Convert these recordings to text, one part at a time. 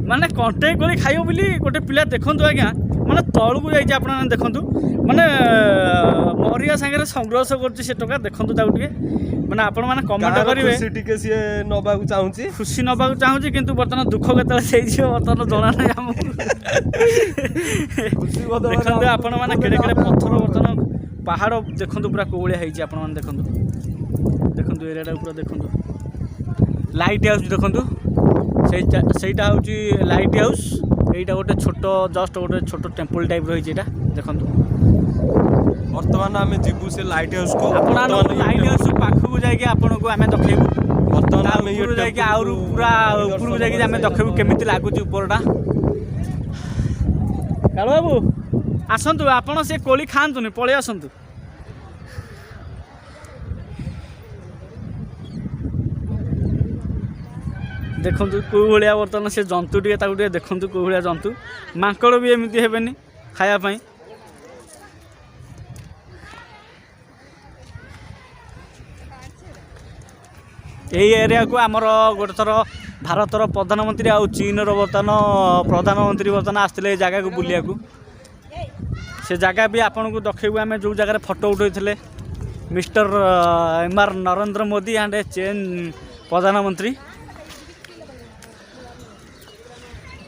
माने कंटेई कोली खाइयो बोली गोटे पिला देखंतु आज्ञा माने तळकु जाई आपण माने देखंतु माने मरिया संगे संघर्ष करछि से टका देखंतु ताउ टिके माने आपण माने कमेंट करिवे खुशी टिके सिए नबा को चाहूची खुशी नबा को चाहूची किंतु वर्तमान दुख केतले सेई छियो वर्तमान जणा नै हम खुशी बदल देखंतु आपण माने केडे केडे पत्थर वर्तमान पहाड़ देखंतु पूरा कोवळिया हेछि आपण माने देखंतु देखंतु एरियाटा पूरा देखंतु लाइट हाउस देखंतु सेटा हूँ लाइट हाउस यहीटा गोटे छोट जस्ट गोटे छोट टेम्पल टाइप रही है देखो वर्तमान आम जीवु से लाइट हाउस को लाइट हाउस पाखक जाकि आपन को आम देखू वर्तमान आम जाकि आउर पूरा ऊपर जाकि आम देखू केमिति लागुच उपरटा कालू बाबू आसतु आपण से कोली खातुनि पलि आसतु देखु कौ भाया बर्तमान से जंतु टे देखु कौ भाया जंतु माकड़ भी एमती हेनी खायापाई यही एरिया को आमर गोटे थर भारतर प्रधानमंत्री आ चीन बर्तमान प्रधानमंत्री बर्तमान आसते जगह को बुलिया से जगह भी आपन को देखू आम जो जगह फोटो उठे mister MR Narendra Modi and चीन प्रधानमंत्री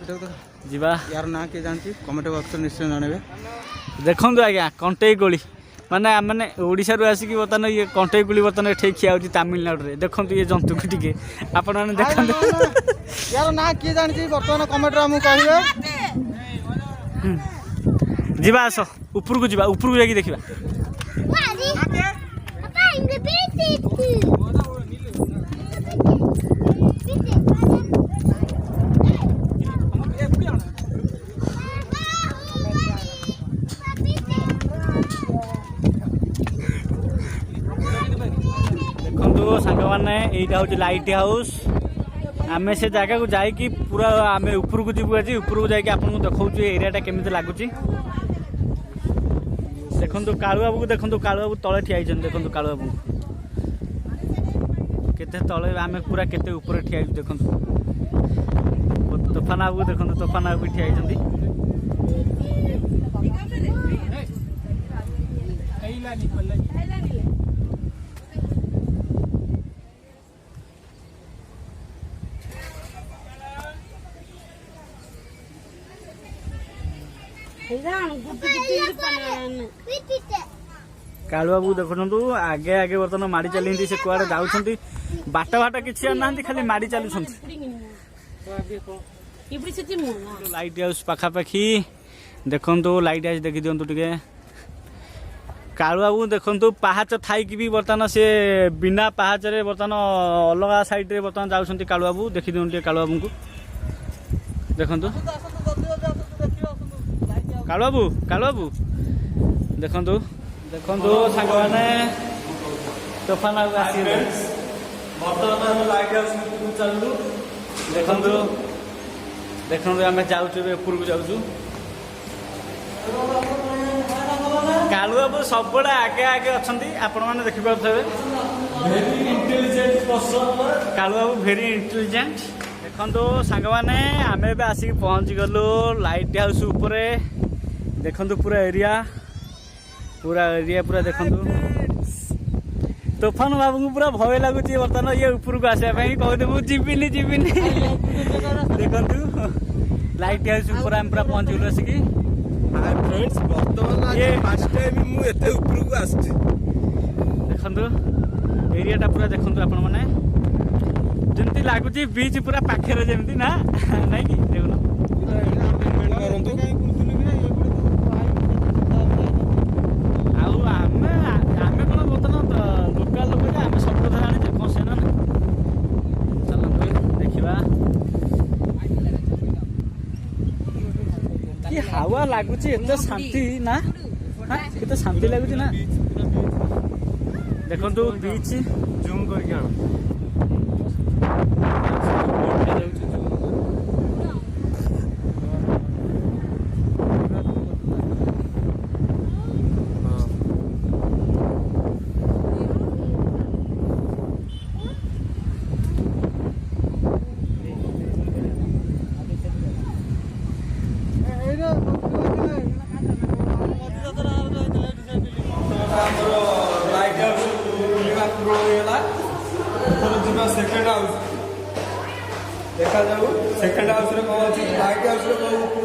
जीवा यार ना के जानती कमेंट बॉक्स निश्चय जानवे देखु आज्ञा कंटेई कोली माने मैंने ओडिशा रु आसिक बर्तमान ये कंटेई कोली बर्तमान एठे खिया होची तमिलनाडु रे देखु ये जंतु को टिके आपण माने देखंतु यार ना के जानती बर्तमान कमेंट रा मु कहिबे जीवा आस ऊपर को जाके देखिबा सांग मैंने यहाँ हूँ लाइट हाउस आम से जगह को जाकि पूरा आम ऊपर को जीवु आज ऊपर को जाकि आपको देखा एरियाटा केमी लगुच देखु कालू बाबू को देखु कालू बाबू तले ठिया देखु कालू बाबू केते तले आम पूरा केते ऊपर ठिया देखु तोफान बाबू देखु तोफान बाबू ठिया कालू बाबू देखु आगे आगे बर्तमान माड़ी चलती से कुआड़े जाऊँच बाट किसी ना खाली माड़ी चलुं लाइट हाउस पाखापाखि देखु लाइट हाउस देखी दिंतु टे कालू बाबू देखु पाहाच थी भी बर्तमान से बिना पाहाच बर्तमान अलग साइड रे बर्तमान जाऊँच कालू बाबू देखी दिंतु कालू बाबू को देखु कालू बाबू देखु देखु सांग मैंने तोफान वर्तमान लाइट हाउस चलू देखु देखु आम जाऊँ ऊपर को जाऊँ कालू बाबू सब आगे आगे अच्छा आपण मैंने देखिपे वेरी इंटेलिजेंट पर्सन कालू बाबू भेरी इंटेलिजेंट देखो सांग मैंने आम ए आसिक पहुँची गलु लाइट हाउस उपर देखु पूरा एरिया पूरा देखु तोफान बाबू को पूरा भय लगुच बर्तमान ये ऊपर को आसापी कहते मुझे जीविनी देखु लाइट हाउस ऊपर आम पूरा पहुँच गलु आसिक फ्रेंड्स वर्तमान ये फर्स्ट टाइम मु एते ऊपर को आछी देखु एरियाटा पूरा देखु आपण माने जमती लगुच बीच पूरा पाखे जमती ना नाई कि देखुन आमे कौन बर्तमान लोकाल लोक आम सब कथा जाने कौन से ना चलते देखा कि हावा लगुच एत शांति ना केते शांति लगुच ना देखो बीच जूम करके आण ସେକେଣ୍ଡ ହାଉସ୍ ଦେଖାଯାଉ ସେକେଣ୍ଡ ହାଉସ୍ରେ କ'ଣ ଅଛି ହ୍ୱାଇଟ୍ ହାଉସ୍ରେ କ'ଣ